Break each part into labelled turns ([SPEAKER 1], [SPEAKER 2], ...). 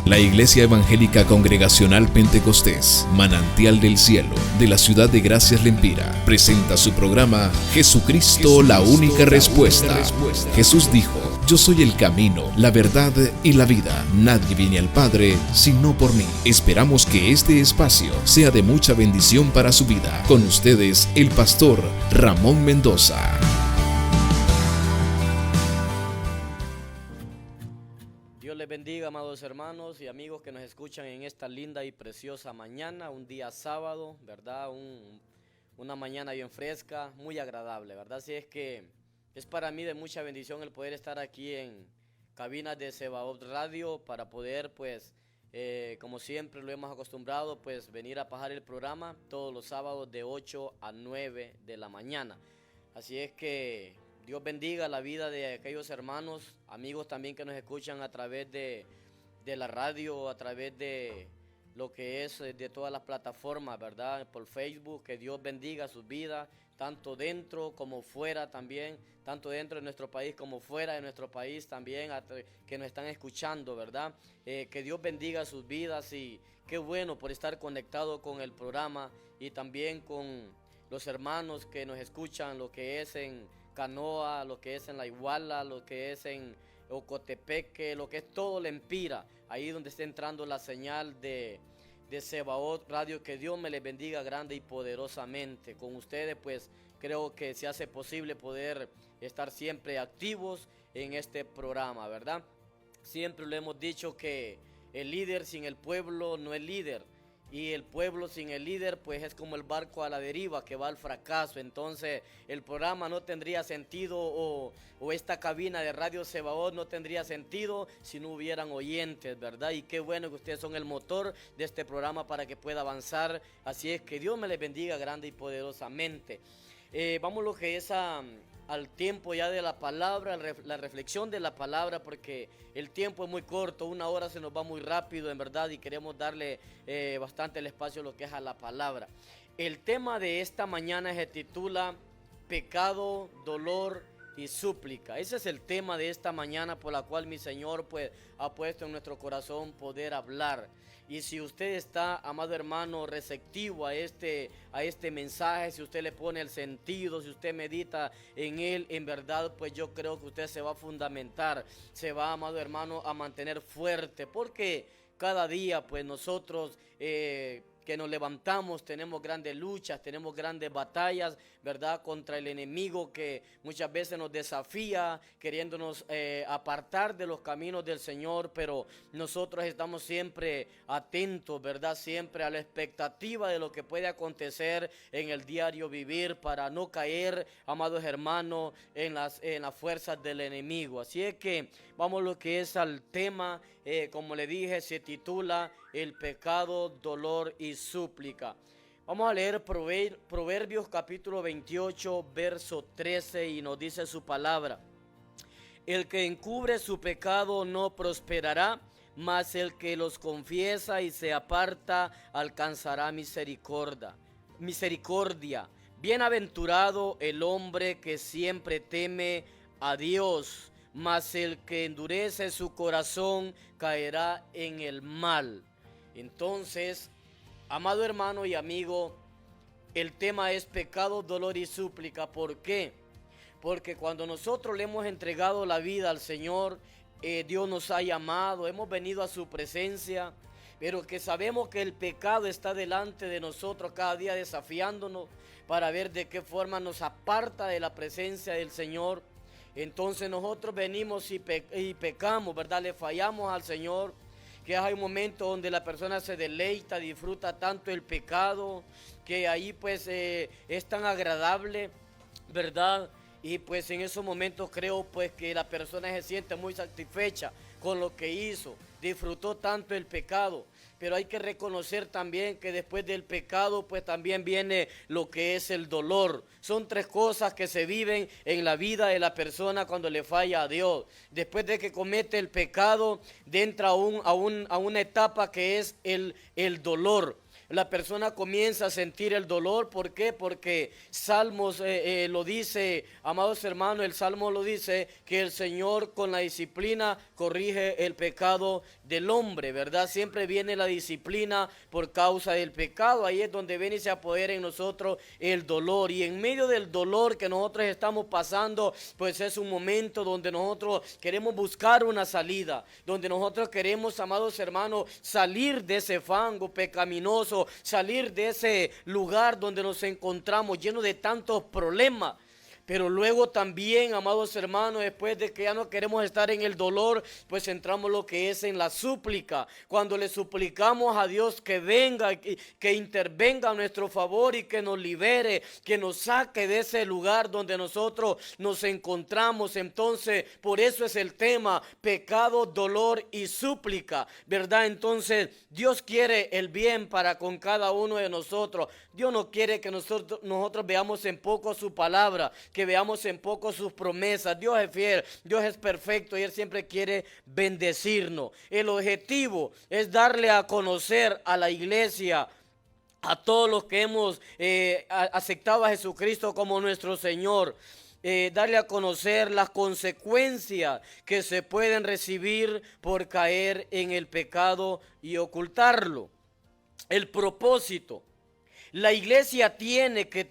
[SPEAKER 1] La Iglesia Evangélica Congregacional Pentecostés, Manantial del Cielo, de la ciudad de Gracias Lempira, presenta su programa Jesucristo, la única respuesta. Jesús dijo: yo soy el camino, la verdad y la vida. Nadie viene al Padre sino por mí. Esperamos que este espacio sea de mucha bendición para su vida. Con ustedes, el pastor Ramón Mendoza.
[SPEAKER 2] Dios les bendiga, amados hermanos y amigos que nos escuchan en esta linda y preciosa mañana, un día sábado, ¿verdad? Una mañana bien fresca, muy agradable, ¿verdad? Así es que es para mí de mucha bendición el poder estar aquí en cabinas de Sebaot Radio para poder, pues, como siempre lo hemos acostumbrado, pues venir a pasar el programa todos los sábados de 8 a 9 de la mañana. Así es que Dios bendiga la vida de aquellos hermanos, amigos también que nos escuchan a través de la radio, a través de lo que es de todas las plataformas, ¿verdad? Por Facebook, que Dios bendiga sus vidas, tanto dentro como fuera también, tanto dentro de nuestro país como fuera de nuestro país también, que nos están escuchando, ¿verdad? Que Dios bendiga sus vidas y qué bueno por estar conectado con el programa y también con los hermanos que nos escuchan, lo que es en Canoa, lo que es en La Iguala, lo que es en Ocotepeque, lo que es todo Lempira, ahí donde está entrando la señal de Sebaot Radio. Que Dios me les bendiga grande y poderosamente. Con ustedes, pues, creo que se hace posible poder estar siempre activos en este programa, ¿verdad? Siempre le hemos dicho que el líder sin el pueblo no es líder. Y el pueblo sin el líder, pues es como el barco a la deriva que va al fracaso. Entonces el programa no tendría sentido o esta cabina de Radio Sebaot no tendría sentido si no hubieran oyentes, ¿verdad? Y qué bueno que ustedes son el motor de este programa para que pueda avanzar. Así es que Dios me les bendiga grande y poderosamente. Vamos lo que es al tiempo ya de la palabra, la reflexión de la palabra, porque el tiempo es muy corto, una hora se nos va muy rápido en verdad y queremos darle bastante el espacio a lo que es a la palabra. El tema de esta mañana se titula Pecado, Dolor y Súplica. Ese es el tema de esta mañana por la cual mi Señor, pues, ha puesto en nuestro corazón poder hablar. Y si usted está, amado hermano, receptivo a este mensaje, si usted le pone el sentido, si usted medita en él, en verdad, pues yo creo que usted se va a fundamentar, se va, amado hermano, a mantener fuerte, porque cada día, pues nosotros que nos levantamos, tenemos grandes luchas, tenemos grandes batallas, ¿verdad? Contra el enemigo que muchas veces nos desafía, queriéndonos apartar de los caminos del Señor, pero nosotros estamos siempre atentos, ¿verdad? Siempre a la expectativa de lo que puede acontecer en el diario vivir para no caer, amados hermanos, en las fuerzas del enemigo. Así es que vamos lo que es al tema, como le dije, se titula El pecado, dolor y súplica. Vamos a leer Proverbios capítulo 28, verso 13 y nos dice su palabra. El que encubre su pecado no prosperará, mas el que los confiesa y se aparta alcanzará misericordia. Bienaventurado el hombre que siempre teme a Dios, mas el que endurece su corazón caerá en el mal. Entonces, amado hermano y amigo, el tema es pecado, dolor y súplica. ¿Por qué? Porque cuando nosotros le hemos entregado la vida al Señor, Dios nos ha llamado, hemos venido a su presencia, pero que sabemos que el pecado está delante de nosotros cada día desafiándonos para ver de qué forma nos aparta de la presencia del Señor. Entonces nosotros venimos y pecamos, ¿verdad? Le fallamos al Señor, que hay un momento donde la persona se deleita, disfruta tanto el pecado, que ahí pues es tan agradable, ¿verdad? Y pues en esos momentos creo pues que la persona se siente muy satisfecha con lo que hizo, disfrutó tanto el pecado. Pero hay que reconocer también que después del pecado pues también viene lo que es el dolor. Son tres cosas que se viven en la vida de la persona cuando le falla a Dios. Después de que comete el pecado, entra a una etapa que es el dolor. la persona comienza a sentir el dolor. ¿Por qué? Porque Salmos lo dice, amados hermanos, el Salmo lo dice, que el Señor con la disciplina corrige el pecado del hombre, ¿verdad? Siempre viene la disciplina por causa del pecado. Ahí es donde viene y se apodera en nosotros el dolor. Y en medio del dolor que nosotros estamos pasando, pues es un momento donde nosotros queremos buscar una salida, donde nosotros queremos, amados hermanos, salir de ese fango pecaminoso, salir de ese lugar donde nos encontramos lleno de tantos problemas. Pero luego también, amados hermanos, después de que ya no queremos estar en el dolor, pues entramos lo que es en la súplica. Cuando le suplicamos a Dios que venga, que intervenga a nuestro favor y que nos libere, que nos saque de ese lugar donde nosotros nos encontramos. Entonces, por eso es el tema: pecado, dolor y súplica, ¿verdad? Entonces, Dios quiere el bien para con cada uno de nosotros. Dios no quiere que nosotros veamos en poco su palabra, que veamos en poco sus promesas. Dios es fiel, Dios es perfecto y Él siempre quiere bendecirnos. El objetivo es darle a conocer a la iglesia, a todos los que hemos aceptado a Jesucristo como nuestro Señor, darle a conocer las consecuencias que se pueden recibir por caer en el pecado y ocultarlo. El propósito: la iglesia tiene que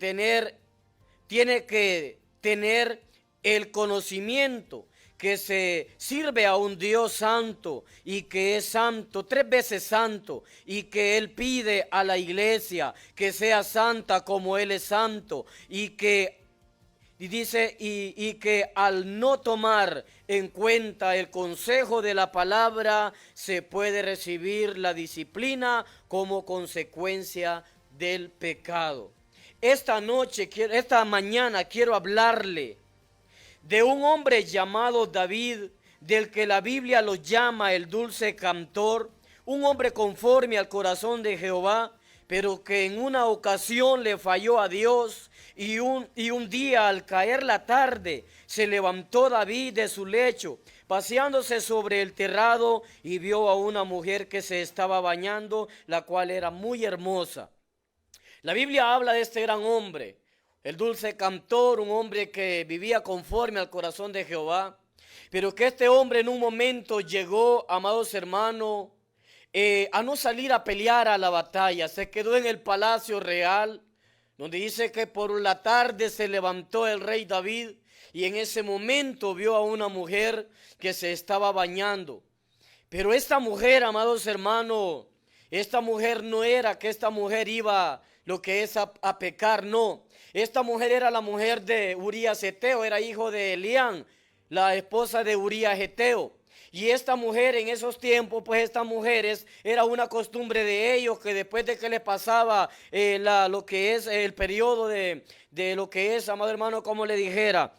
[SPEAKER 2] tener el conocimiento que se sirve a un Dios santo y que es santo, 3 veces santo, y que Él pide a la iglesia que sea santa como Él es santo, y que al no tomar en cuenta el consejo de la palabra, se puede recibir la disciplina como consecuencia del pecado. Esta mañana quiero hablarle de un hombre llamado David, del que la Biblia lo llama el dulce cantor, un hombre conforme al corazón de Jehová, pero que en una ocasión le falló a Dios, y un día, al caer la tarde, se levantó David de su lecho, paseándose sobre el terrado, y vio a una mujer que se estaba bañando, la cual era muy hermosa. La Biblia habla de este gran hombre, el dulce cantor, un hombre que vivía conforme al corazón de Jehová, pero que este hombre en un momento llegó, amados hermanos, a no salir a pelear a la batalla. Se quedó en el palacio real, donde dice que por la tarde se levantó el rey David, y en ese momento vio a una mujer que se estaba bañando. Pero esta mujer, amados hermanos, esta mujer no era que esta mujer iba lo que es a pecar, no. Esta mujer era la mujer de Urías Heteo, era hijo de Elián, la esposa de Urías Heteo. Y esta mujer en esos tiempos, pues estas mujeres, era una costumbre de ellos que después de que les pasaba lo que es el periodo de lo que es, amado hermano, como le dijera,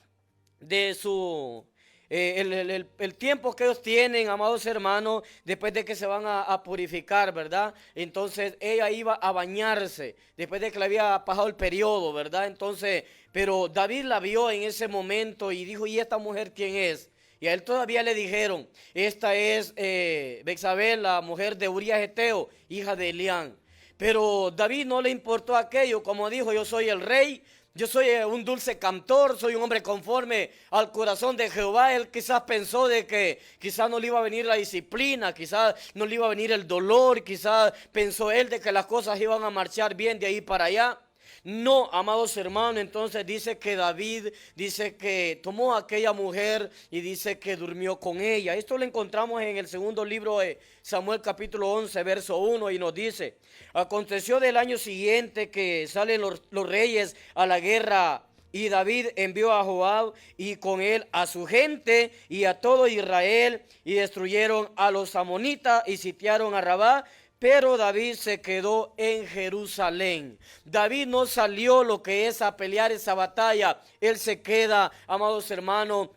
[SPEAKER 2] de su... el tiempo que ellos tienen, amados hermanos, después de que se van a purificar, ¿verdad? Entonces ella iba a bañarse después de que le había pasado el periodo, ¿verdad? Entonces, pero David la vio en ese momento y dijo: ¿y esta mujer quién es? Y a él todavía le dijeron: esta es Betsabé, la mujer de Urías Heteo, hija de Elián. Pero David no le importó aquello, como dijo: yo soy el rey, yo soy un dulce cantor, soy un hombre conforme al corazón de Jehová. Él quizás pensó de que quizás no le iba a venir la disciplina, quizás no le iba a venir el dolor, quizás pensó él de que las cosas iban a marchar bien de ahí para allá. No, amados hermanos, entonces dice que David, dice que tomó a aquella mujer y dice que durmió con ella. Esto lo encontramos en el segundo libro de Samuel capítulo 11, verso 1, y nos dice: aconteció del año siguiente que salen los reyes a la guerra, y David envió a Joab y con él a su gente y a todo Israel, y destruyeron a los amonitas y sitiaron a Rabá. Pero David se quedó en Jerusalén. David no salió lo que es a pelear esa batalla. Él se queda, amados hermanos,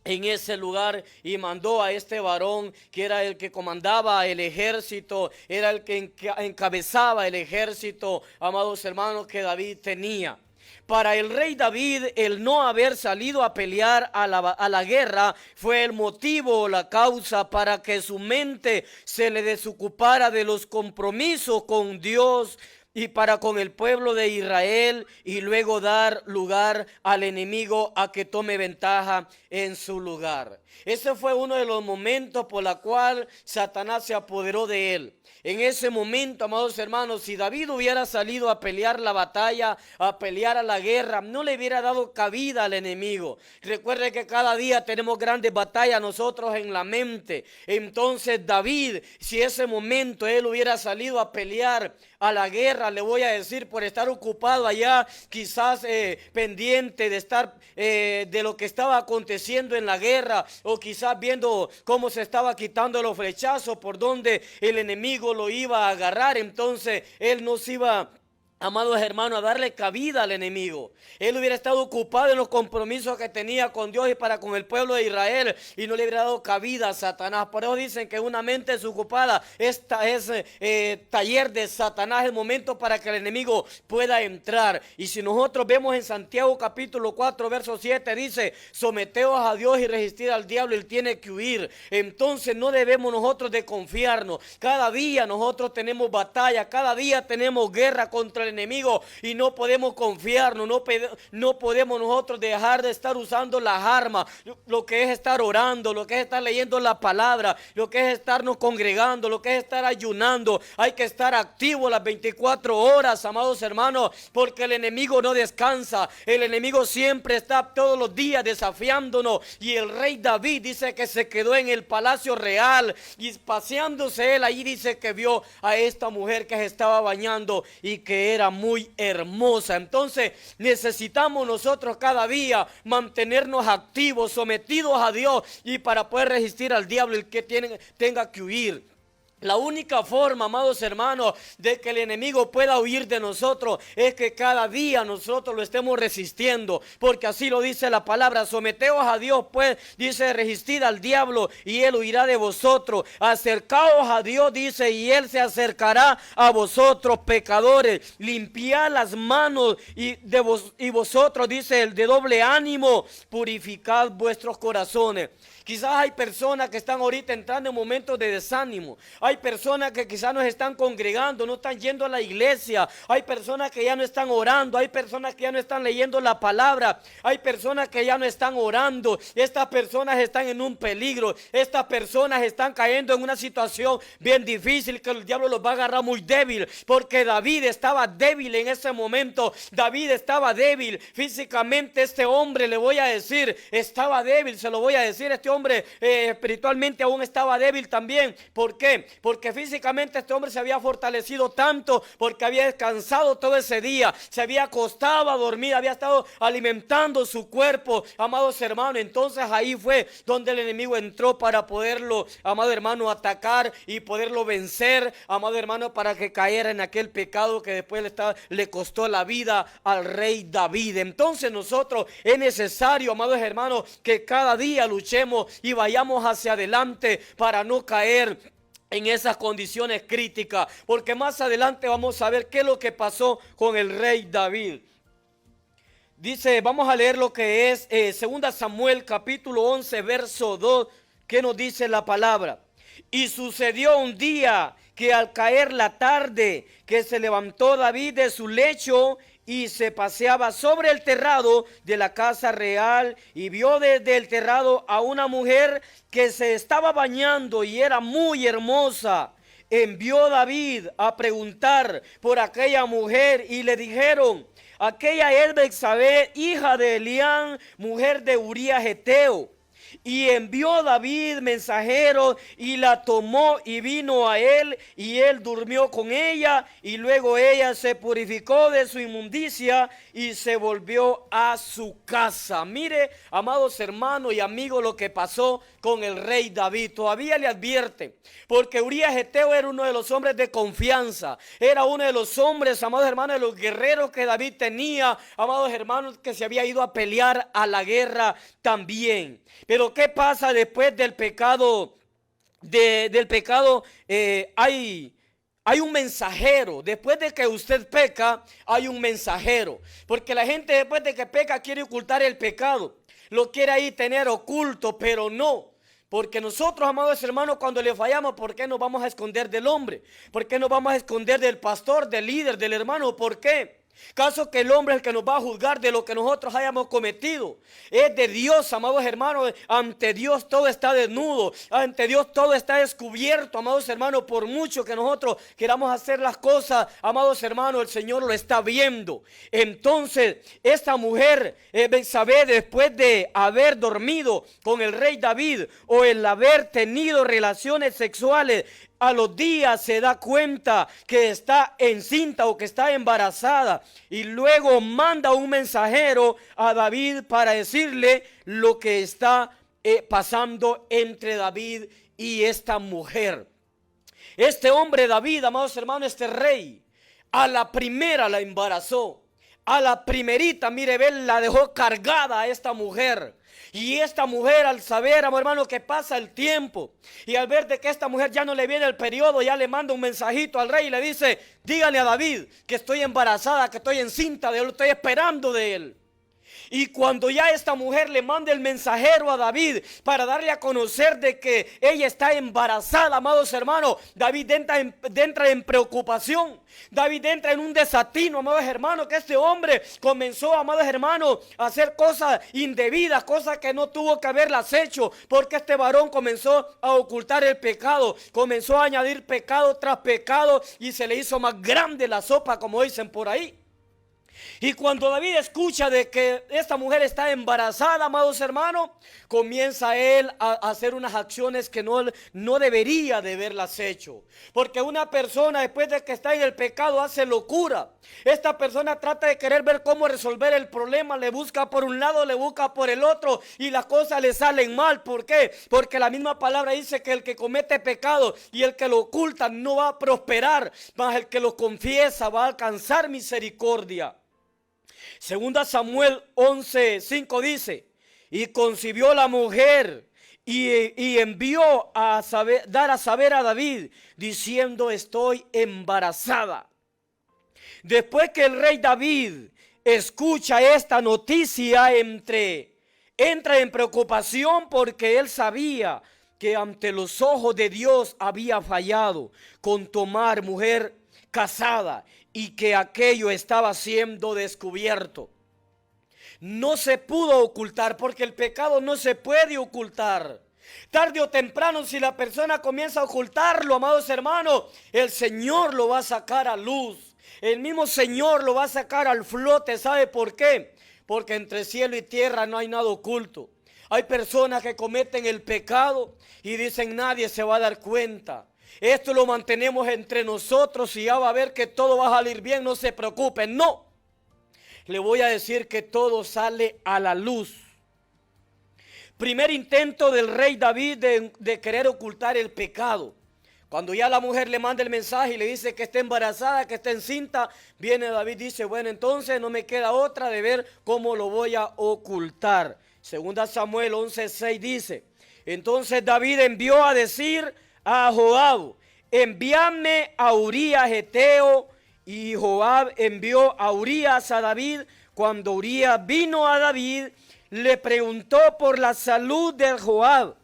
[SPEAKER 2] en ese lugar, y mandó a este varón que era el que comandaba el ejército, era el que encabezaba el ejército, amados hermanos, que David tenía. Para el rey David, el no haber salido a pelear a la guerra fue el motivo o la causa para que su mente se le desocupara de los compromisos con Dios, y para con el pueblo de Israel, y luego dar lugar al enemigo a que tome ventaja en su lugar. Ese fue uno de los momentos por la cual Satanás se apoderó de él. En ese momento, amados hermanos, si David hubiera salido a pelear la batalla, a pelear a la guerra, no le hubiera dado cabida al enemigo. Recuerde que cada día tenemos grandes batallas nosotros en la mente. Entonces David, si ese momento él hubiera salido a pelear a la guerra, le voy a decir, por estar ocupado allá, quizás pendiente de estar de lo que estaba aconteciendo en la guerra, o quizás viendo cómo se estaba quitando los flechazos, por donde el enemigo lo iba a agarrar, entonces él no se iba, amados hermanos, a darle cabida al enemigo. Él hubiera estado ocupado en los compromisos que tenía con Dios y para con el pueblo de Israel, y no le hubiera dado cabida a Satanás. Por eso dicen que una mente desocupada es taller de Satanás, el momento para que el enemigo pueda entrar. Y si nosotros vemos en Santiago capítulo 4 verso 7, dice: someteos a Dios y resistir al diablo, él tiene que huir. Entonces no debemos nosotros de confiarnos. Cada día nosotros tenemos batalla, cada día tenemos guerra contra el enemigo, y no podemos confiarnos, no podemos nosotros dejar de estar usando las armas, lo que es estar orando, lo que es estar leyendo la palabra, lo que es estarnos congregando, lo que es estar ayunando. Hay que estar activo las 24 horas, amados hermanos, porque el enemigo no descansa. El enemigo siempre está todos los días desafiándonos, y el rey David dice que se quedó en el palacio real, y paseándose él allí, dice que vio a esta mujer que se estaba bañando y que era muy hermosa. Entonces necesitamos nosotros cada día mantenernos activos, sometidos a Dios, y para poder resistir al diablo, el que tenga que huir. La única forma, amados hermanos, de que el enemigo pueda huir de nosotros es que cada día nosotros lo estemos resistiendo, porque así lo dice la palabra: someteos a Dios, pues, dice, resistid al diablo y él huirá de vosotros. Acercaos a Dios, dice, y él se acercará a vosotros, pecadores. Limpiad las manos y vosotros, dice, el de doble ánimo, purificad vuestros corazones. Quizás hay personas que están ahorita entrando en momentos de desánimo. Hay personas que quizás no se están congregando, no están yendo a la iglesia. Hay personas que ya no están orando. Hay personas que ya no están leyendo la palabra. Hay personas que ya no están orando. Estas personas están en un peligro. Estas personas están cayendo en una situación bien difícil, que el diablo los va a agarrar muy débil. Porque David estaba débil en ese momento. David estaba débil físicamente. Este hombre, le voy a decir, estaba débil. Se lo voy a decir, este hombre espiritualmente aún estaba débil también. ¿Por qué? Porque físicamente este hombre se había fortalecido tanto, porque había descansado todo ese día, se había acostado a dormir, había estado alimentando su cuerpo, amados hermanos. Entonces ahí fue donde el enemigo entró para poderlo, amado hermano, atacar y poderlo vencer, amado hermano, para que cayera en aquel pecado que después le costó la vida al rey David. Entonces nosotros es necesario, amados hermanos, que cada día luchemos y vayamos hacia adelante para no caer en esas condiciones críticas, porque más adelante vamos a ver qué es lo que pasó con el rey David. Dice, vamos a leer lo que es 2 Samuel capítulo 11 verso 2, que nos dice la palabra. Y sucedió un día que al caer la tarde, que se levantó David de su lecho y se paseaba sobre el terrado de la casa real, y vio desde el terrado a una mujer que se estaba bañando y era muy hermosa. Envió David a preguntar por aquella mujer, y le dijeron: aquella es Betsabé, hija de Elián, mujer de Urías Heteo. Y envió David mensajeros y la tomó y vino a él, y él durmió con ella, y luego ella se purificó de su inmundicia y se volvió a su casa. Mire, amados hermanos y amigos, lo que pasó con el rey David. Todavía le advierte, porque Urías Heteo era uno de los hombres de confianza, era uno de los hombres, amados hermanos, de los guerreros que David tenía, amados hermanos, que se había ido a pelear a la guerra también. Pero ¿qué pasa después del pecado? Hay un mensajero. Después de que usted peca, hay un mensajero. Porque la gente después de que peca quiere ocultar el pecado. Lo quiere ahí tener oculto, pero no. Porque nosotros, amados hermanos, cuando le fallamos, ¿por qué nos vamos a esconder del hombre? ¿Por qué nos vamos a esconder del pastor, del líder, del hermano? ¿Por qué? ¿Caso que el hombre es el que nos va a juzgar de lo que nosotros hayamos cometido? Es de Dios, amados hermanos. Ante Dios todo está desnudo. Ante Dios todo está descubierto, amados hermanos. Por mucho que nosotros queramos hacer las cosas, amados hermanos, el Señor lo está viendo. Entonces, esta mujer, Betsabé, después de haber dormido con el rey David o el haber tenido relaciones sexuales, a los días se da cuenta que está encinta o que está embarazada, y luego manda un mensajero a David para decirle lo que está pasando entre David y esta mujer. Este hombre David, amados hermanos, este rey, a la primera la embarazó. A la primerita, mire, ven, la dejó cargada a esta mujer. Y esta mujer, al saber, amor hermano, que pasa el tiempo, y al ver de que esta mujer ya no le viene el periodo, ya le manda un mensajito al rey y le dice: dígale a David que estoy embarazada, que estoy encinta de él, estoy esperando de él. Y cuando ya esta mujer le manda el mensajero a David para darle a conocer de que ella está embarazada, amados hermanos, David entra en preocupación. David entra en un desatino, amados hermanos, que este hombre comenzó, amados hermanos, a hacer cosas indebidas, cosas que no tuvo que haberlas hecho, porque este varón comenzó a ocultar el pecado, comenzó a añadir pecado tras pecado, y se le hizo más grande la sopa, como dicen por ahí. Y cuando David escucha de que esta mujer está embarazada, amados hermanos, comienza él a hacer unas acciones que no debería de haberlas hecho. Porque una persona, después de que está en el pecado, hace locura. Esta persona trata de querer ver cómo resolver el problema, le busca por un lado, le busca por el otro, y las cosas le salen mal. ¿Por qué? Porque la misma palabra dice que el que comete pecado y el que lo oculta no va a prosperar, mas el que lo confiesa va a alcanzar misericordia. Segunda Samuel 11:5 dice: y concibió la mujer y envió a dar a saber a David, diciendo: estoy embarazada. Después que el rey David escucha esta noticia, entra en preocupación, porque él sabía que ante los ojos de Dios había fallado con tomar mujer casada, y que aquello estaba siendo descubierto. No se pudo ocultar, porque el pecado no se puede ocultar. Tarde o temprano, si la persona comienza a ocultarlo, amados hermanos, el Señor lo va a sacar a luz. El mismo Señor lo va a sacar al flote. ¿Sabe por qué? Porque entre cielo y tierra no hay nada oculto. Hay personas que cometen el pecado y dicen: nadie se va a dar cuenta. Esto lo mantenemos entre nosotros y ya va a ver que todo va a salir bien, no se preocupen. No, le voy a decir que todo sale a la luz. Primer intento del rey David de querer ocultar el pecado. Cuando ya la mujer le manda el mensaje y le dice que está embarazada, que está encinta, viene David y dice: bueno, entonces no me queda otra de ver cómo lo voy a ocultar. Segunda Samuel 11:6 dice: entonces David envió a decir a Joab: envíame a Urías Heteo. Y Joab envió a Urías a David. Cuando Urías vino a David, le preguntó por la salud de Joab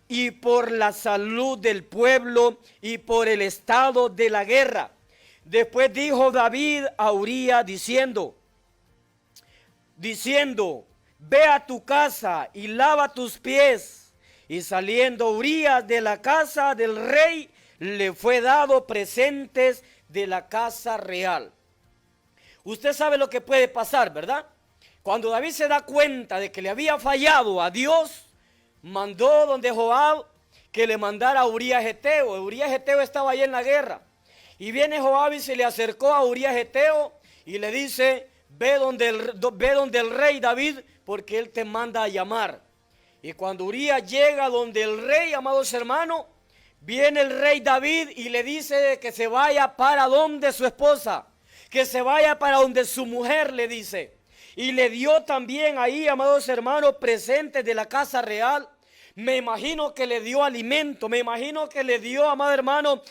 [SPEAKER 2] y por la salud del pueblo y por el estado de la guerra. Después dijo David a Urías diciendo: ve a tu casa y lava tus pies. Y saliendo Urías de la casa del rey, le fue dado presentes de la casa real. Usted sabe lo que puede pasar, ¿verdad? Cuando David se da cuenta de que le había fallado a Dios, mandó donde Joab que le mandara a Urías Heteo. Urías Heteo estaba ahí en la guerra. Y viene Joab y se le acercó a Urías Heteo y le dice: ve donde el rey David, porque él te manda a llamar. Y cuando Urías llega donde el rey, amados hermanos, viene el rey David y le dice que se vaya para donde su esposa, que se vaya para donde su mujer, le dice. Y le dio también ahí, amados hermanos, presentes de la casa real. Me imagino que le dio alimento, me imagino que le dio, amado hermano,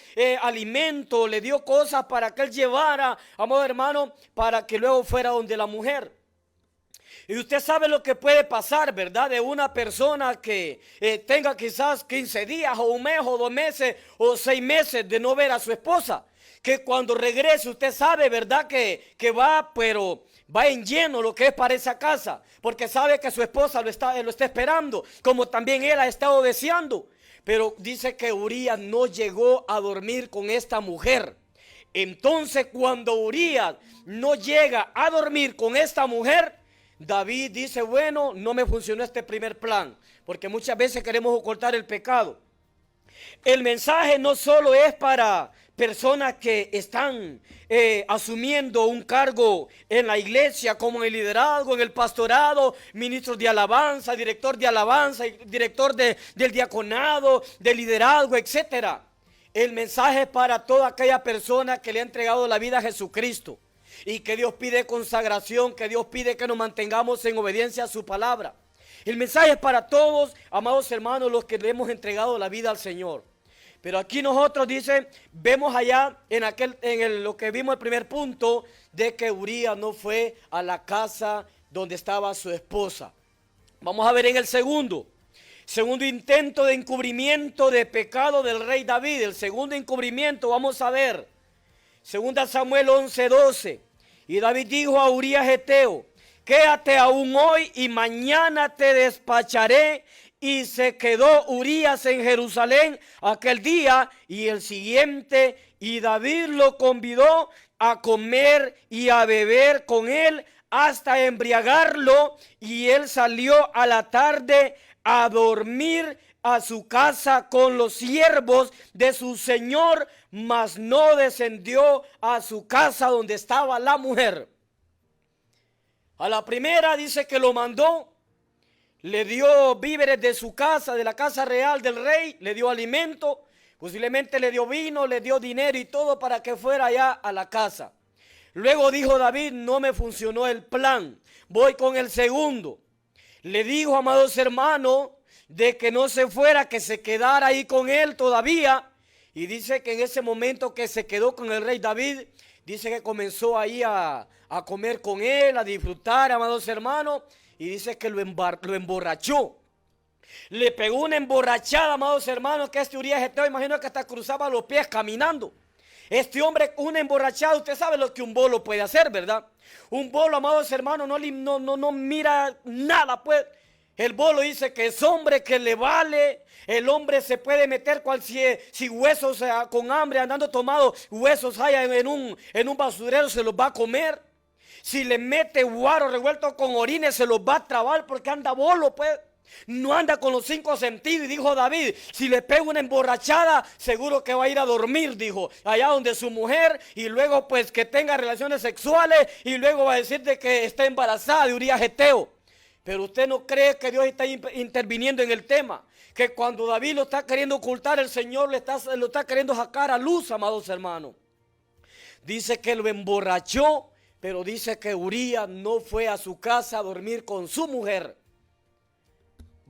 [SPEAKER 2] alimento, le dio cosas para que él llevara, amado hermano, para que luego fuera donde la mujer. Y usted sabe lo que puede pasar, ¿verdad? De una persona que tenga quizás 15 días o un mes o 2 meses o 6 meses de no ver a su esposa. Que cuando regrese usted sabe, ¿verdad? Que va, pero va en lleno lo que es para esa casa. Porque sabe que su esposa lo está esperando, como también él ha estado deseando. Pero dice que Urías no llegó a dormir con esta mujer. Entonces cuando Urías no llega a dormir con esta mujer, David dice, bueno, no me funcionó este primer plan, porque muchas veces queremos ocultar el pecado. El mensaje no solo es para personas que están asumiendo un cargo en la iglesia, como en el liderazgo, en el pastorado, ministros de alabanza, director del diaconado, del liderazgo, etcétera. El mensaje es para toda aquella persona que le ha entregado la vida a Jesucristo. Y que Dios pide consagración, que Dios pide que nos mantengamos en obediencia a su palabra. El mensaje es para todos, amados hermanos, los que le hemos entregado la vida al Señor. Pero aquí nosotros, dice, vemos allá lo que vimos el primer punto, de que Urías no fue a la casa donde estaba su esposa. Vamos a ver en el segundo intento de encubrimiento de pecado del rey David. El segundo encubrimiento, vamos a ver, 2 Samuel 11:12. Y David dijo a Urías Heteo, quédate aún hoy y mañana te despacharé. Y se quedó Urías en Jerusalén aquel día y el siguiente, y David lo convidó a comer y a beber con él hasta embriagarlo, y él salió a la tarde a dormir a su casa con los siervos de su señor, mas no descendió a su casa donde estaba la mujer. A la primera dice que lo mandó, le dio víveres de su casa, de la casa real del rey, le dio alimento, posiblemente le dio vino, le dio dinero y todo para que fuera allá a la casa. Luego dijo David, no me funcionó el plan, voy con el segundo. Le dijo, amados hermanos, de que no se fuera, que se quedara ahí con él todavía. Y dice que en ese momento que se quedó con el rey David, dice que comenzó ahí a comer con él, a disfrutar, amados hermanos. Y dice que lo emborrachó. Le pegó una emborrachada, amados hermanos, que este Urías Heteo, imagino que hasta cruzaba los pies caminando. Este hombre, una emborrachada, usted sabe lo que un bolo puede hacer, ¿verdad? Un bolo, amados hermanos, no mira nada, pues. El bolo dice que es hombre, que le vale. El hombre se puede meter si huesos con hambre, andando tomado, huesos haya en un basurero, se los va a comer. Si le mete guaro revuelto con orines, se los va a trabar porque anda bolo, pues. No anda con los 5 sentidos. Y dijo David, si le pego una emborrachada, seguro que va a ir a dormir, dijo, allá donde su mujer, y luego pues que tenga relaciones sexuales, y luego va a decir de que está embarazada de Urías Heteo. Pero usted no cree que Dios está interviniendo en el tema, que cuando David lo está queriendo ocultar, el Señor lo está queriendo sacar a luz, amados hermanos. Dice que lo emborrachó, pero dice que Urías no fue a su casa a dormir con su mujer.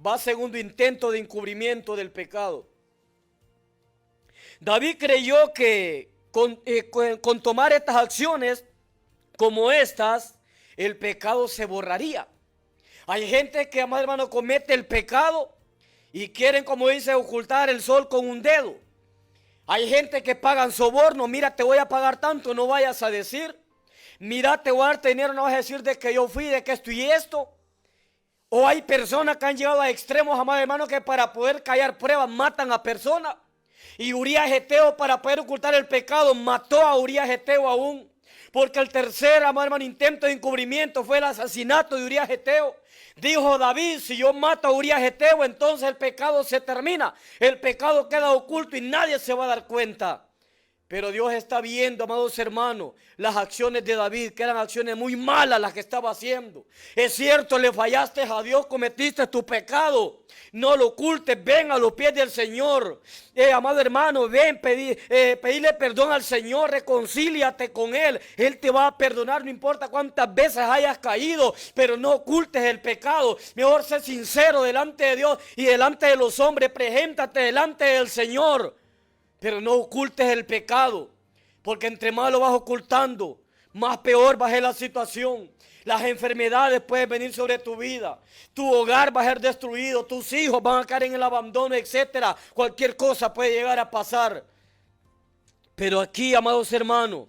[SPEAKER 2] Va segundo intento de encubrimiento del pecado. David creyó que con tomar estas acciones como estas, el pecado se borraría. Hay gente que, amado hermano, comete el pecado y quieren, como dice, ocultar el sol con un dedo. Hay gente que pagan soborno, mira, te voy a pagar tanto, no vayas a decir. Mira, te voy a dar dinero, no vas a decir de que yo fui, de que esto y esto. O hay personas que han llegado a extremos, amados hermanos, que para poder callar pruebas matan a personas. Y Urías Heteo, para poder ocultar el pecado, mató a Urías Heteo aún. Porque el tercer, amado hermano, intento de encubrimiento fue el asesinato de Urías Heteo. Dijo David, si yo mato a Urías Heteo, entonces el pecado se termina. El pecado queda oculto y nadie se va a dar cuenta. Pero Dios está viendo, amados hermanos, las acciones de David, que eran acciones muy malas las que estaba haciendo. Es cierto, le fallaste a Dios, cometiste tu pecado. No lo ocultes, ven a los pies del Señor. Amado hermano, ven, pedirle perdón al Señor, reconcíliate con Él. Él te va a perdonar, no importa cuántas veces hayas caído, pero no ocultes el pecado. Mejor sé sincero delante de Dios y delante de los hombres, preséntate delante del Señor. Pero no ocultes el pecado, porque entre más lo vas ocultando, más peor va a ser la situación. Las enfermedades pueden venir sobre tu vida. Tu hogar va a ser destruido. Tus hijos van a caer en el abandono, etcétera. Cualquier cosa puede llegar a pasar. Pero aquí, amados hermanos,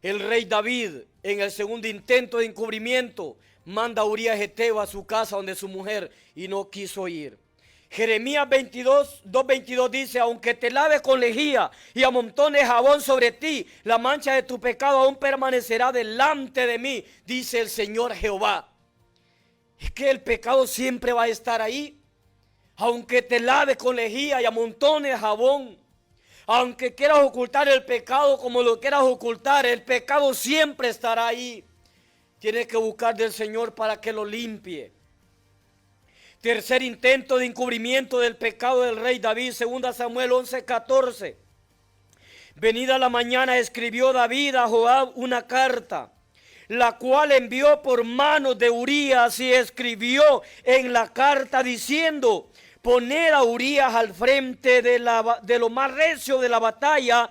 [SPEAKER 2] el rey David, en el segundo intento de encubrimiento, manda a Urías Heteo a su casa donde su mujer y no quiso ir. Jeremías 2:22 dice: aunque te laves con lejía y amontones jabón sobre ti, la mancha de tu pecado aún permanecerá delante de mí, dice el Señor Jehová. Es que el pecado siempre va a estar ahí. Aunque te laves con lejía y amontones jabón, aunque quieras ocultar el pecado como lo quieras ocultar, el pecado siempre estará ahí. Tienes que buscar del Señor para que lo limpie. Tercer intento de encubrimiento del pecado del rey David, 2 Samuel 11:14. Venida la mañana escribió David a Joab una carta, la cual envió por manos de Urías, y escribió en la carta diciendo: poned a Urías al frente de lo más recio de la batalla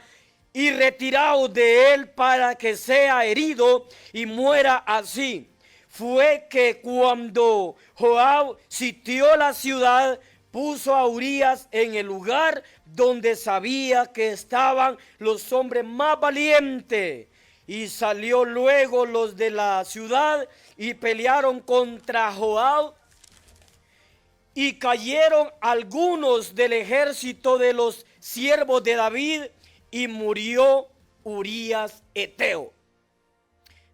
[SPEAKER 2] y retiraos de él para que sea herido y muera así. Fue que cuando Joab sitió la ciudad, puso a Urías en el lugar donde sabía que estaban los hombres más valientes. Y salió luego los de la ciudad y pelearon contra Joab. Y cayeron algunos del ejército de los siervos de David y murió Urías Heteo.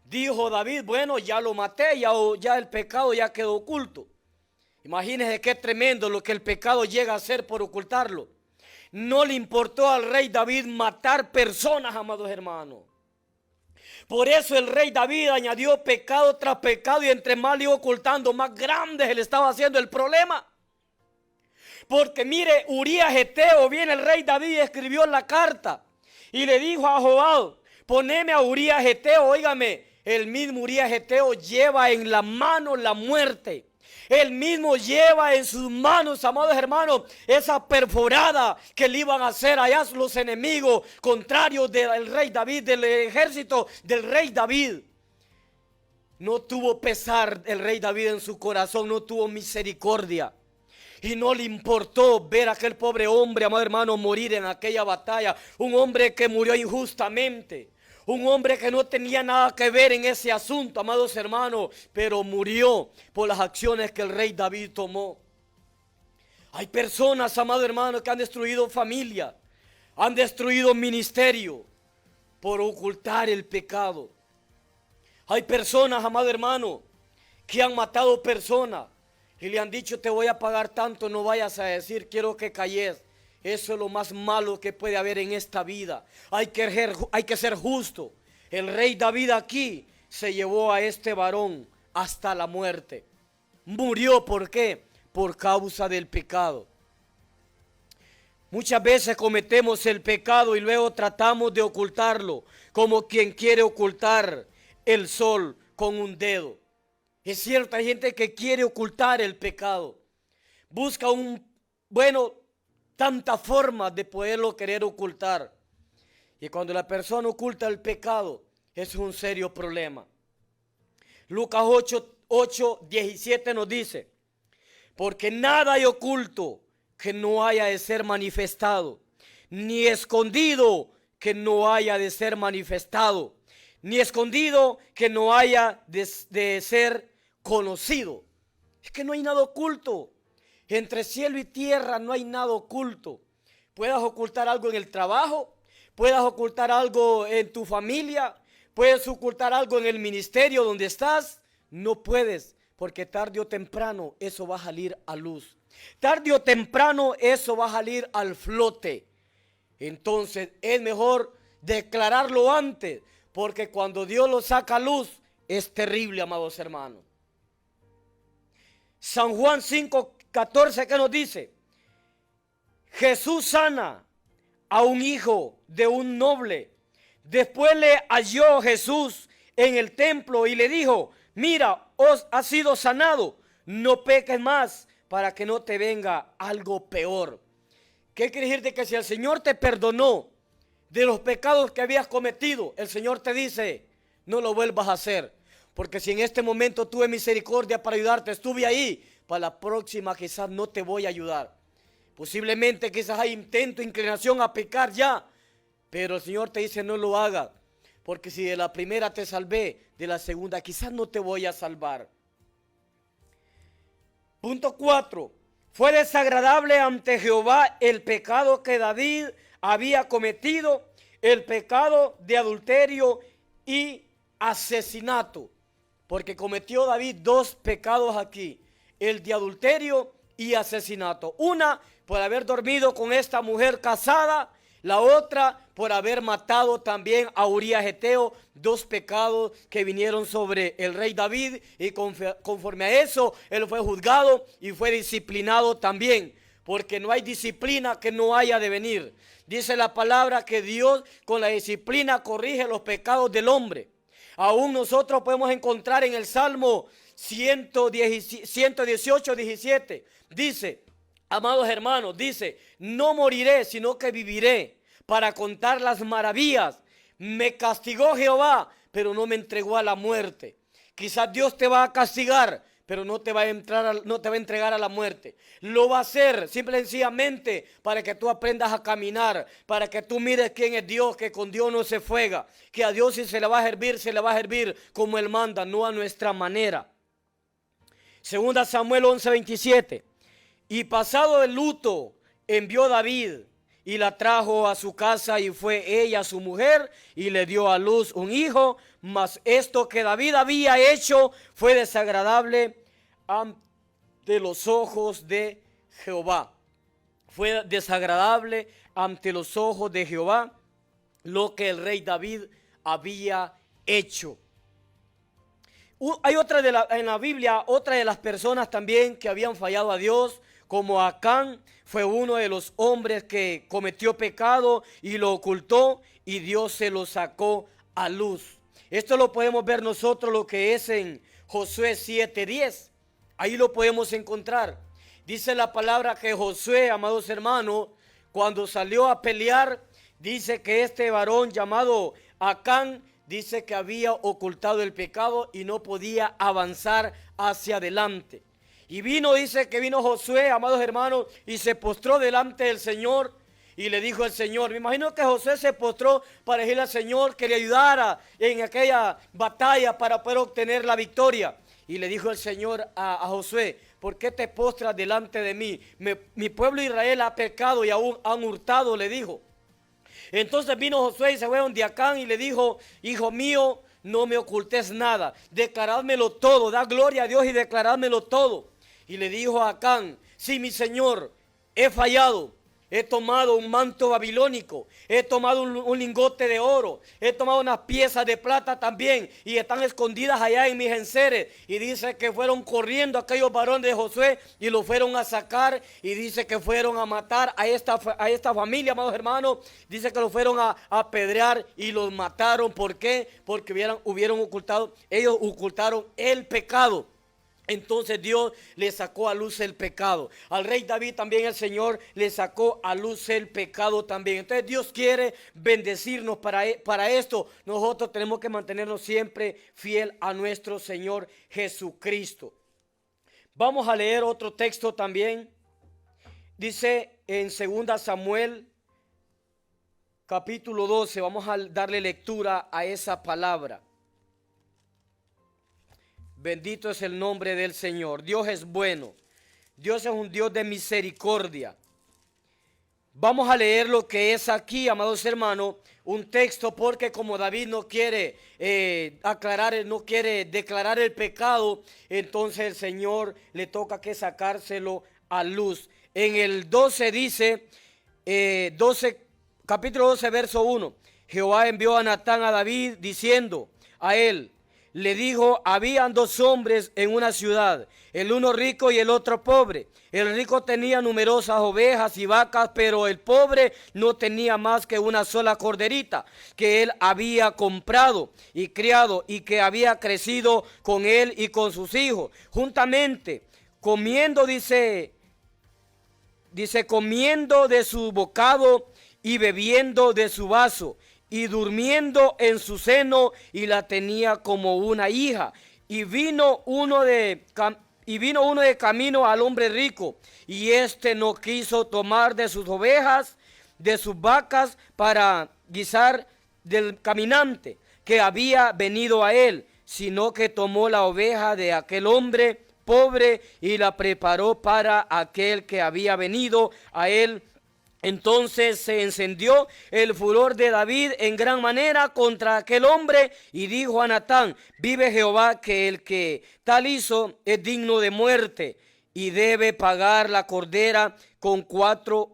[SPEAKER 2] Dijo David: bueno, ya lo maté, ya el pecado ya quedó oculto. Imagínense qué tremendo lo que el pecado llega a hacer por ocultarlo. No le importó al rey David matar personas, amados hermanos. Por eso el rey David añadió pecado tras pecado, y entre más le iba ocultando, más grande se le estaba haciendo el problema. Porque mire, Urías Heteo, viene el rey David y escribió la carta y le dijo a Joab: poneme a Urías Heteo. Óigame, el mismo Urías Heteo lleva en la mano la muerte. Él mismo lleva en sus manos, amados hermanos, esa perforada que le iban a hacer allá los enemigos contrarios del rey David, del ejército del rey David. No tuvo pesar el rey David en su corazón, no tuvo misericordia. Y no le importó ver a aquel pobre hombre, amado hermano, morir en aquella batalla. Un hombre que murió injustamente. Un hombre que no tenía nada que ver en ese asunto, amados hermanos, pero murió por las acciones que el rey David tomó. Hay personas, amados hermanos, que han destruido familia, han destruido ministerio por ocultar el pecado. Hay personas, amado hermano, que han matado personas y le han dicho: te voy a pagar tanto, no vayas a decir quiero que calles. Eso es lo más malo que puede haber en esta vida. Hay que ser justo. El rey David aquí se llevó a este varón hasta la muerte. Murió, ¿por qué? Por causa del pecado. Muchas veces cometemos el pecado y luego tratamos de ocultarlo, como quien quiere ocultar el sol con un dedo. Es cierto, hay gente que quiere ocultar el pecado. Busca tantas formas de poderlo querer ocultar. Y cuando la persona oculta el pecado, es un serio problema. Lucas 8:17 nos dice: porque nada hay oculto que no haya de ser manifestado, ni escondido que no haya de ser manifestado, ni escondido que no haya de ser conocido. Es que no hay nada oculto. Entre cielo y tierra no hay nada oculto. Puedas ocultar algo en el trabajo, puedas ocultar algo en tu familia, puedes ocultar algo en el ministerio donde estás. No puedes, porque tarde o temprano eso va a salir a luz. Tarde o temprano eso va a salir al flote. Entonces es mejor declararlo antes, porque cuando Dios lo saca a luz es terrible, amados hermanos. San Juan 5:14, ¿qué nos dice? Jesús sana a un hijo de un noble. Después le halló Jesús en el templo y le dijo: mira, os ha sido sanado, no peques más para que no te venga algo peor. ¿Qué quiere decirte? Que si el Señor te perdonó de los pecados que habías cometido, el Señor te dice: no lo vuelvas a hacer. Porque si en este momento tuve misericordia para ayudarte, estuve ahí, para la próxima quizás no te voy a ayudar. Posiblemente quizás hay intento, inclinación a pecar ya, pero el Señor te dice no lo hagas. Porque si de la primera te salvé, de la segunda quizás no te voy a salvar. Punto 4. Fue desagradable ante Jehová el pecado que David había cometido, el pecado de adulterio y asesinato. Porque cometió David dos pecados aquí, el de adulterio y asesinato. Una por haber dormido con esta mujer casada, la otra por haber matado también a Urías Eteo, dos pecados que vinieron sobre el rey David, y conforme a eso él fue juzgado y fue disciplinado también, porque no hay disciplina que no haya de venir. Dice la palabra que Dios con la disciplina corrige los pecados del hombre. Aún nosotros podemos encontrar en el Salmo 118, 17, dice, amados hermanos, dice, no moriré, sino que viviré para contar las maravillas. Me castigó Jehová, pero no me entregó a la muerte. Quizás Dios te va a castigar, pero no te va a entregar a la muerte. Lo va a hacer simple y sencillamente para que tú aprendas a caminar, para que tú mires quién es Dios, que con Dios no se fuega, que a Dios si se le va a servir como Él manda, no a nuestra manera. Segunda Samuel 11:27. Y pasado el luto, envió David y la trajo a su casa, y fue ella su mujer, y le dio a luz un hijo. Mas esto que David había hecho fue desagradable ante los ojos de Jehová. Fue desagradable ante los ojos de Jehová lo que el rey David había hecho. Hay en la Biblia, otra de las personas también que habían fallado a Dios, como Acán, fue uno de los hombres que cometió pecado y lo ocultó, y Dios se lo sacó a luz. Esto lo podemos ver nosotros, lo que es en Josué 7:10. Ahí lo podemos encontrar. Dice la palabra que Josué, amados hermanos, cuando salió a pelear, dice que este varón llamado Acán, dice que había ocultado el pecado y no podía avanzar hacia adelante. Y dice que vino Josué, amados hermanos, y se postró delante del Señor y le dijo al Señor. Me imagino que Josué se postró para decirle al Señor que le ayudara en aquella batalla para poder obtener la victoria. Y le dijo el Señor a Josué, ¿por qué te postras delante de mí? Mi pueblo Israel ha pecado y aún han hurtado, le dijo. Entonces vino Josué y se fue donde Acán y le dijo, hijo mío, no me ocultes nada, declarádmelo todo, da gloria a Dios y declarádmelo todo. Y le dijo a Acán, sí, mi señor, he fallado, he tomado un manto babilónico, he tomado un lingote de oro, he tomado unas piezas de plata también, y están escondidas allá en mis enseres. Y dice que fueron corriendo aquellos varones de Josué y lo fueron a sacar, y dice que fueron a matar a esta familia, amados hermanos. Dice que lo fueron a apedrear y los mataron. ¿Por qué? Porque ellos ocultaron el pecado. Entonces Dios le sacó a luz el pecado. Al rey David también el Señor le sacó a luz el pecado también. Entonces Dios quiere bendecirnos para esto. Nosotros tenemos que mantenernos siempre fiel a nuestro Señor Jesucristo. Vamos a leer otro texto también. Dice en 2 Samuel capítulo 12. Vamos a darle lectura a esa palabra. Bendito es el nombre del Señor. Dios es bueno. Dios es un Dios de misericordia. Vamos a leer lo que es aquí, amados hermanos, un texto, porque como David no quiere no quiere declarar el pecado, entonces el Señor le toca que sacárselo a luz. En el 12 dice, capítulo 12, verso 1, Jehová envió a Natán a David diciendo a él, le dijo, habían dos hombres en una ciudad, el uno rico y el otro pobre. El rico tenía numerosas ovejas y vacas, pero el pobre no tenía más que una sola corderita que él había comprado y criado y que había crecido con él y con sus hijos. Juntamente, comiendo, comiendo de su bocado y bebiendo de su vaso. y durmiendo en su seno, y la tenía como una hija. Y vino uno de camino al hombre rico, y éste no quiso tomar de sus ovejas, de sus vacas, para guisar del caminante que había venido a él, sino que tomó la oveja de aquel hombre pobre y la preparó para aquel que había venido a él. Entonces se encendió el furor de David en gran manera contra aquel hombre, y dijo a Natán: vive Jehová, que el que tal hizo es digno de muerte, y debe pagar la cordera con cuatro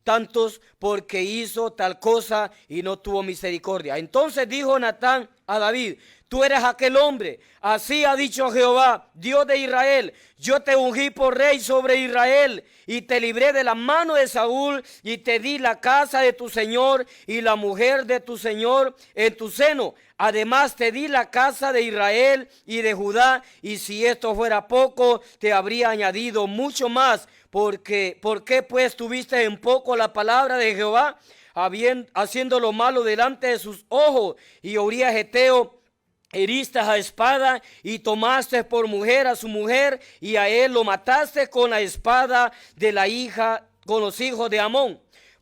[SPEAKER 2] tantos, porque hizo tal cosa y no tuvo misericordia. Entonces dijo Natán a David: tú eres aquel hombre. Así ha dicho Jehová, Dios de Israel: yo te ungí por rey sobre Israel, y te libré de la mano de Saúl, y te di la casa de tu señor y la mujer de tu señor en tu seno. Además te di la casa de Israel y de Judá, y si esto fuera poco, te habría añadido mucho más. ¿Por qué pues tuviste en poco la palabra de Jehová, haciendo lo malo delante de sus ojos? Y Urías Heteo heriste a espada, y tomaste por mujer a su mujer, y a él lo mataste con la espada de la hija, con los hijos de Amón.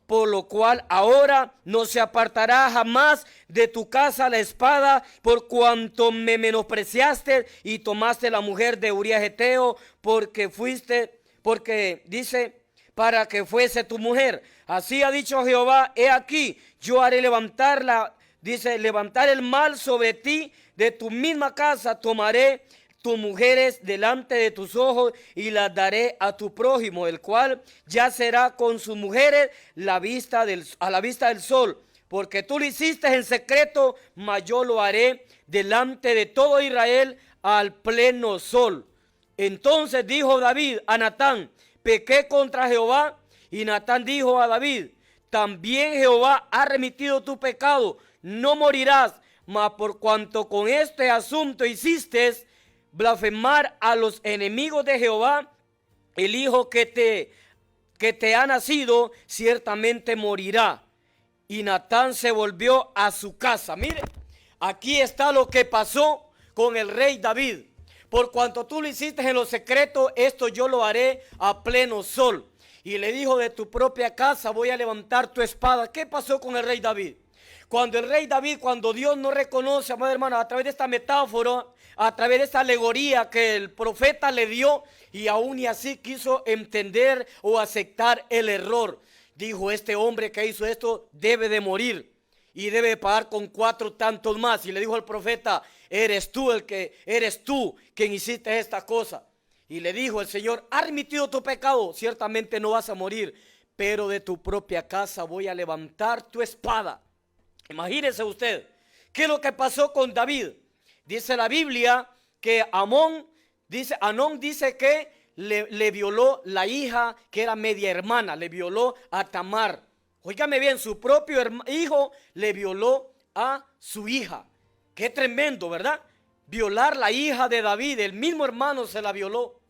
[SPEAKER 2] Por lo cual ahora no se apartará jamás de tu casa la espada, por cuanto me menospreciaste y tomaste la mujer de Urías Heteo, porque dice, para que fuese tu mujer. Así ha dicho Jehová: he aquí, yo haré levantar el mal sobre ti. De tu misma casa tomaré tus mujeres delante de tus ojos, y las daré a tu prójimo, el cual ya será con sus mujeres a la vista del sol. Porque tú lo hiciste en secreto, mas yo lo haré delante de todo Israel al pleno sol. Entonces dijo David a Natán: pequé contra Jehová. Y Natán dijo a David: también Jehová ha remitido tu pecado, no morirás. Mas por cuanto con este asunto hiciste blasfemar a los enemigos de Jehová, el hijo que te ha nacido ciertamente morirá. Y Natán se volvió a su casa. Mire, aquí está lo que pasó con el rey David. Por cuanto tú lo hiciste en lo secreto, esto yo lo haré a pleno sol. Y le dijo: de tu propia casa voy a levantar tu espada. ¿Qué pasó con el rey David? Cuando Dios no reconoce, amado hermano, a través de esta metáfora, a través de esta alegoría que el profeta le dio, y aún y así quiso entender o aceptar el error. Dijo: este hombre que hizo esto debe de morir y debe pagar con 4 tantos más. Y le dijo al profeta: eres tú quien hiciste esta cosa. Y le dijo el Señor: ha remitido tu pecado, ciertamente no vas a morir, pero de tu propia casa voy a levantar tu espada. Imagínese usted, ¿qué es lo que pasó con David? Dice la Biblia que Anón dice que le violó la hija que era media hermana, le violó a Tamar. Óigame bien, su propio hijo le violó a su hija. Qué tremendo, ¿verdad? Violar la hija de David, el mismo hermano se la violó.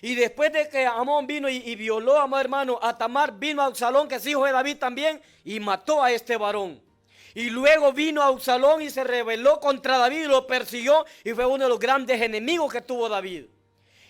[SPEAKER 2] Y después de que Amón vino y violó a hermano a Tamar, vino a Absalón, que es hijo de David también, y mató a este varón. Y luego vino Absalón y se rebeló contra David, lo persiguió, y fue uno de los grandes enemigos que tuvo David.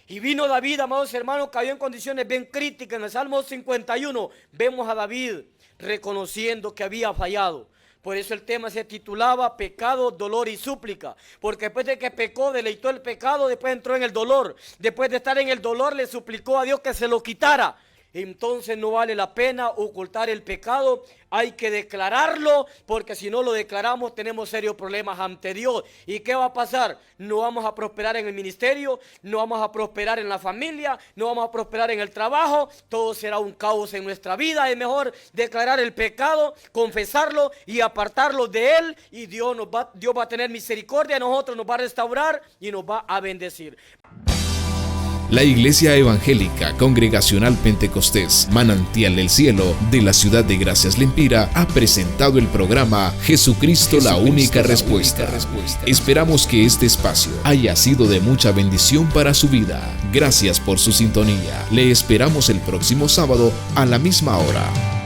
[SPEAKER 2] Y vino David, amados hermanos, cayó en condiciones bien críticas. En el Salmo 51 vemos a David reconociendo que había fallado. Por eso el tema se titulaba Pecado, Dolor y Súplica. Porque después de que pecó, deleitó el pecado, después entró en el dolor. Después de estar en el dolor, le suplicó a Dios que se lo quitara. Entonces no vale la pena ocultar el pecado, hay que declararlo, porque si no lo declaramos tenemos serios problemas ante Dios. ¿Y qué va a pasar? No vamos a prosperar en el ministerio, no vamos a prosperar en la familia, no vamos a prosperar en el trabajo, todo será un caos en nuestra vida. Es mejor declarar el pecado, confesarlo y apartarlo de él, y Dios va a tener misericordia de nosotros, nos va a restaurar y nos va a bendecir.
[SPEAKER 1] La Iglesia Evangélica Congregacional Pentecostés Manantial del Cielo de la ciudad de Gracias Lempira ha presentado el programa Jesucristo la única respuesta. Esperamos que este espacio haya sido de mucha bendición para su vida. Gracias por su sintonía. Le esperamos el próximo sábado a la misma hora.